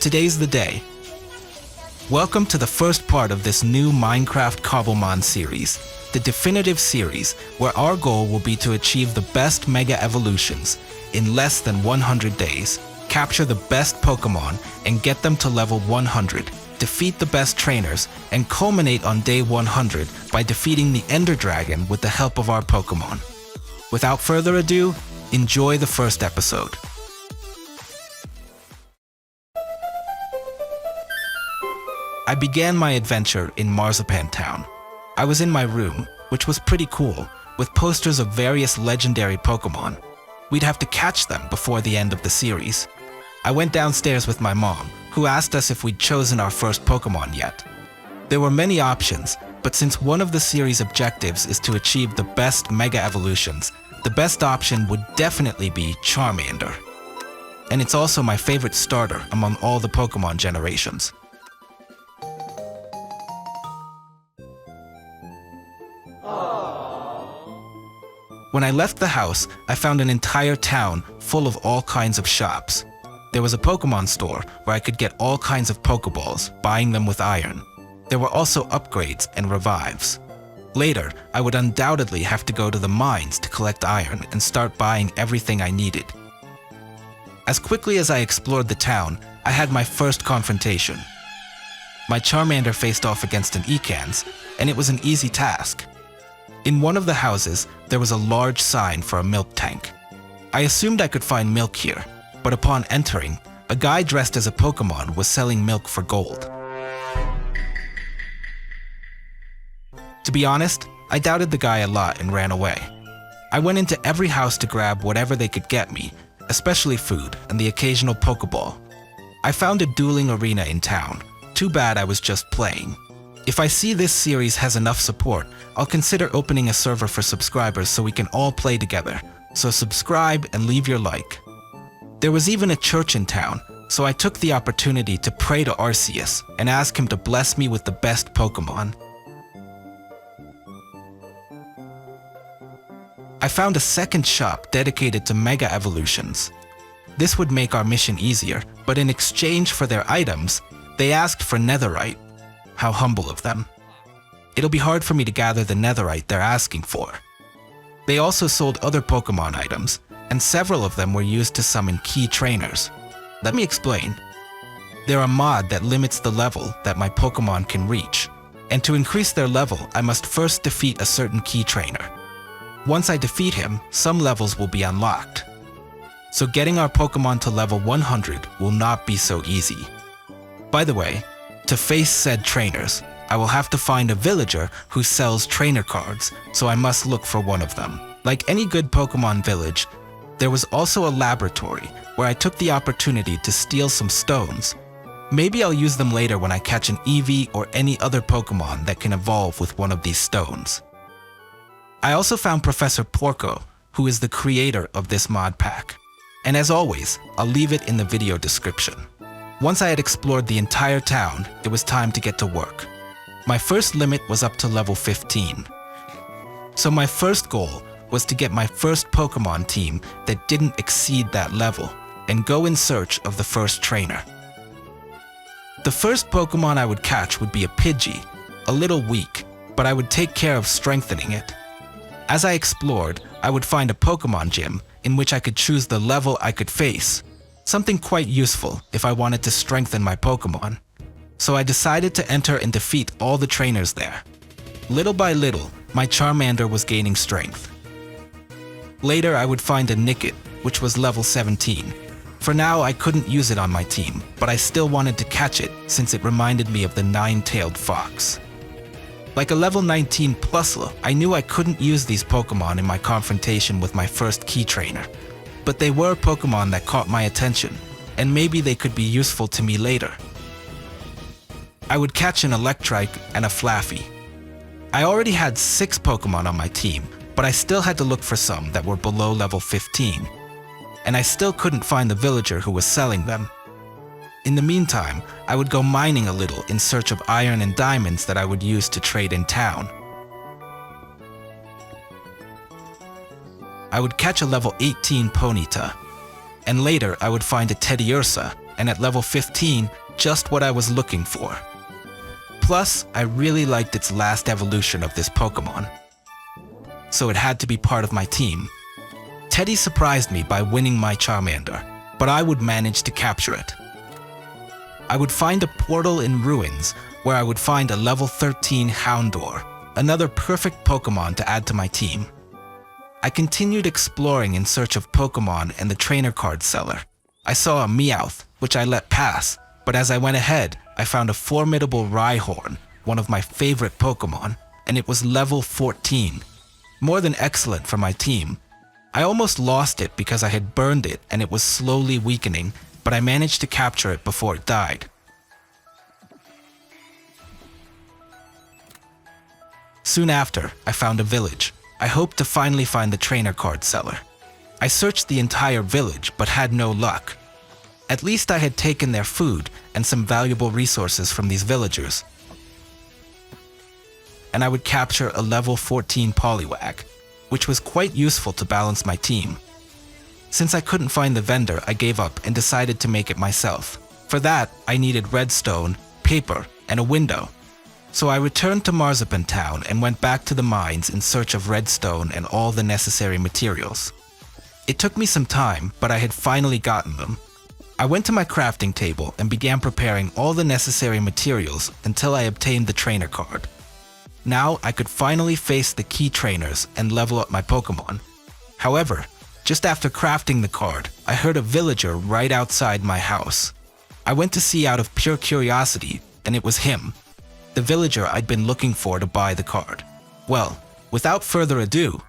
today's the day. Welcome to the first part of this new Minecraft Cobblemon series, the definitive series where our goal will be to achieve the best Mega Evolutions in less than 100 days, capture the best Pokemon and get them to level 100, defeat the best trainers, and culminate on day 100 by defeating the Ender Dragon with the help of our Pokemon. Without further ado, enjoy the first episode. I began my adventure in Marzipan Town. I was in my room, which was pretty cool, with posters of various legendary Pokemon. We'd have to catch them before the end of the series. I went downstairs with my mom, who asked us if we'd chosen our first Pokemon yet. There were many options, but since one of the series' objectives is to achieve the best Mega Evolutions, the best option would definitely be Charmander. And it's also my favorite starter among all the Pokemon generations. When I left the house, I found an entire town full of all kinds of shops. There was a Pokemon store where I could get all kinds of Pokeballs, buying them with iron. There were also upgrades and revives. Later, I would undoubtedly have to go to the mines to collect iron and start buying everything I needed. As quickly as I explored the town, I had my first confrontation. My Charmander faced off against an Ekans, and it was an easy task. In one of the houses, there was a large sign for a milk tank. I assumed I could find milk here, but upon entering, a guy dressed as a Pokemon was selling milk for gold. To be honest, I doubted the guy a lot and ran away. I went into every house to grab whatever they could get me, especially food and the occasional Pokeball. I found a dueling arena in town. Too bad I was just playing. If I see this series has enough support, I'll consider opening a server for subscribers so we can all play together. So subscribe and leave your like. There was even a church in town, so I took the opportunity to pray to Arceus and ask him to bless me with the best Pokemon. I found a second shop dedicated to Mega Evolutions. This would make our mission easier, but in exchange for their items, they asked for Netherite. How humble of them. It'll be hard for me to gather the Netherite they're asking for. They also sold other Pokemon items, and several of them were used to summon key trainers. Let me explain. They're a mod that limits the level that my Pokemon can reach, and to increase their level, I must first defeat a certain key trainer. Once I defeat him, some levels will be unlocked. So getting our Pokemon to level 100 will not be so easy. By the way, to face said trainers, I will have to find a villager who sells trainer cards, so I must look for one of them. Like any good Pokemon village, there was also a laboratory where I took the opportunity to steal some stones. Maybe I'll use them later when I catch an Eevee or any other Pokemon that can evolve with one of these stones. I also found Professor Porco, who is the creator of this mod pack. And as always, I'll leave it in the video description. Once I had explored the entire town, it was time to get to work. My first limit was up to level 15. So my first goal was to get my first Pokemon team that didn't exceed that level and go in search of the first trainer. The first Pokemon I would catch would be a Pidgey, a little weak, but I would take care of strengthening it. As I explored, I would find a Pokemon gym in which I could choose the level I could face. Something quite useful if I wanted to strengthen my Pokemon. So I decided to enter and defeat all the trainers there. Little by little, my Charmander was gaining strength. Later I would find a Nickit, which was level 17. For now I couldn't use it on my team, but I still wanted to catch it since it reminded me of the nine-tailed fox. Like a level 19 Plusle, I knew I couldn't use these Pokemon in my confrontation with my first key trainer. But they were Pokemon that caught my attention, and maybe they could be useful to me later. I would catch an Electrike and a Flaffy. I already had 6 Pokemon on my team, but I still had to look for some that were below level 15. And I still couldn't find the villager who was selling them. In the meantime, I would go mining a little in search of iron and diamonds that I would use to trade in town. I would catch a level 18 Ponyta, and later I would find a Teddiursa, and at level 15, just what I was looking for. Plus, I really liked its last evolution of this Pokemon, so it had to be part of my team. Teddy surprised me by winning my Charmander, but I would manage to capture it. I would find a portal in ruins where I would find a level 13 Houndour, another perfect Pokemon to add to my team. I continued exploring in search of Pokemon and the trainer card seller. I saw a Meowth, which I let pass, but as I went ahead, I found a formidable Rhyhorn, one of my favorite Pokemon, and it was level 14. More than excellent for my team. I almost lost it because I had burned it and it was slowly weakening, but I managed to capture it before it died. Soon after, I found a village. I hoped to finally find the trainer card seller. I searched the entire village but had no luck. At least I had taken their food and some valuable resources from these villagers. And I would capture a level 14 Poliwag, which was quite useful to balance my team. Since I couldn't find the vendor, I gave up and decided to make it myself. For that, I needed redstone, paper, and a window. So I returned to Marzipan Town and went back to the mines in search of redstone and all the necessary materials. It took me some time, but I had finally gotten them. I went to my crafting table and began preparing all the necessary materials until I obtained the trainer card. Now I could finally face the key trainers and level up my Pokemon. However, just after crafting the card, I heard a villager right outside my house. I went to see out of pure curiosity, and it was him, the villager I'd been looking for to buy the card. Well, without further ado,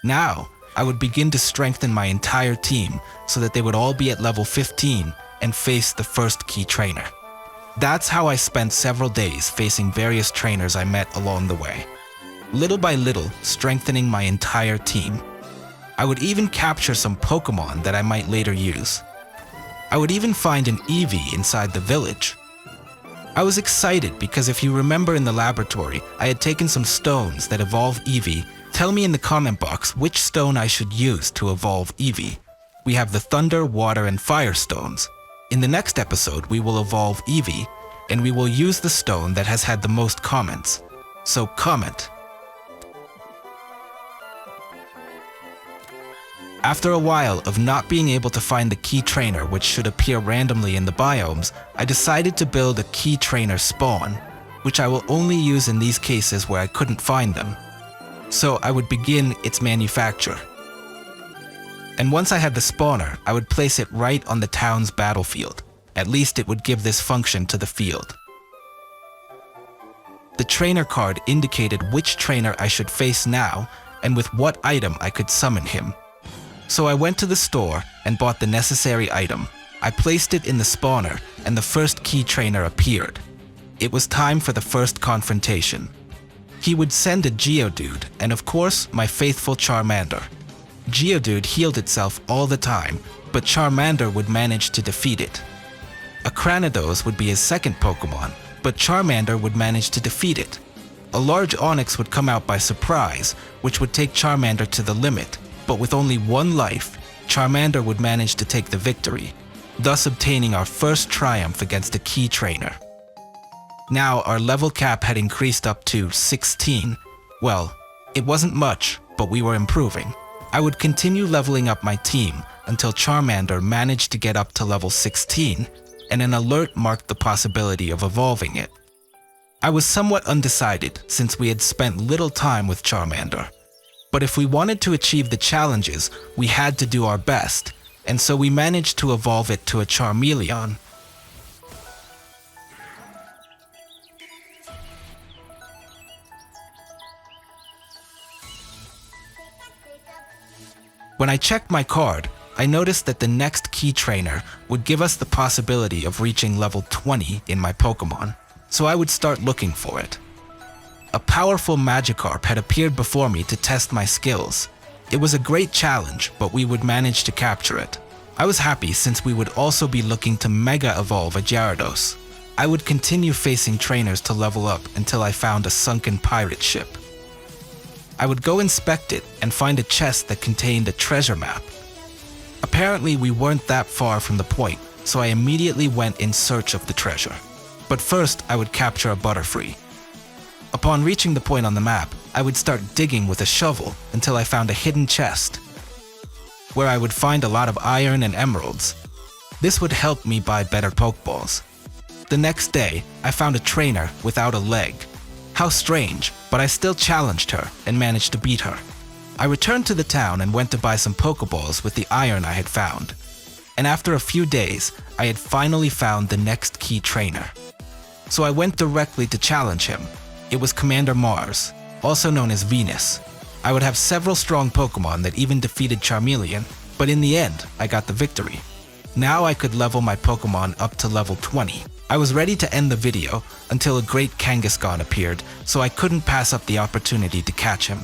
now, I would begin to strengthen my entire team so that they would all be at level 15 and face the first key trainer. That's how I spent several days facing various trainers I met along the way. Little by little, strengthening my entire team. I would even capture some Pokemon that I might later use. I would even find an Eevee inside the village. I was excited because if you remember in the laboratory, I had taken some stones that evolve Eevee. Tell me in the comment box which stone I should use to evolve Eevee. We have the Thunder, Water, and Fire stones. In the next episode, we will evolve Eevee, and we will use the stone that has had the most comments. So comment. After a while of not being able to find the key trainer which should appear randomly in the biomes, I decided to build a key trainer spawn, which I will only use in these cases where I couldn't find them. So I would begin its manufacture. And once I had the spawner, I would place it right on the town's battlefield. At least it would give this function to the field. The trainer card indicated which trainer I should face now and with what item I could summon him. So I went to the store and bought the necessary item. I placed it in the spawner and the first key trainer appeared. It was time for the first confrontation. He would send a Geodude, and of course, my faithful Charmander. Geodude healed itself all the time, but Charmander would manage to defeat it. A Cranidos would be his second Pokemon, but Charmander would manage to defeat it. A large Onix would come out by surprise, which would take Charmander to the limit, but with only one life, Charmander would manage to take the victory, thus obtaining our first triumph against a key trainer. Now our level cap had increased up to 16. Well, it wasn't much, but we were improving. I would continue leveling up my team until Charmander managed to get up to level 16, and an alert marked the possibility of evolving it. I was somewhat undecided since we had spent little time with Charmander. But if we wanted to achieve the challenges, we had to do our best, and so we managed to evolve it to a Charmeleon. When I checked my card, I noticed that the next key trainer would give us the possibility of reaching level 20 in my Pokemon, so I would start looking for it. A powerful Magikarp had appeared before me to test my skills. It was a great challenge, but we would manage to capture it. I was happy since we would also be looking to Mega Evolve a Gyarados. I would continue facing trainers to level up until I found a sunken pirate ship. I would go inspect it and find a chest that contained a treasure map. Apparently, we weren't that far from the point, so I immediately went in search of the treasure. But first, I would capture a Butterfree. Upon reaching the point on the map, I would start digging with a shovel until I found a hidden chest, where I would find a lot of iron and emeralds. This would help me buy better Pokeballs. The next day, I found a trainer without a leg. How strange, but I still challenged her and managed to beat her. I returned to the town and went to buy some Pokeballs with the iron I had found. And after a few days, I had finally found the next key trainer. So I went directly to challenge him. It was Commander Mars, also known as Venus. I would have several strong Pokemon that even defeated Charmeleon, but in the end, I got the victory. Now I could level my Pokemon up to level 20. I was ready to end the video until a great Kangaskhan appeared, so I couldn't pass up the opportunity to catch him.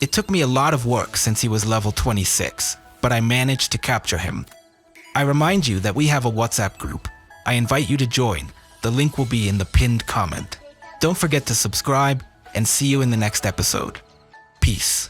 It took me a lot of work since he was level 26, but I managed to capture him. I remind you that we have a WhatsApp group. I invite you to join. The link will be in the pinned comment. Don't forget to subscribe, and see you in the next episode. Peace.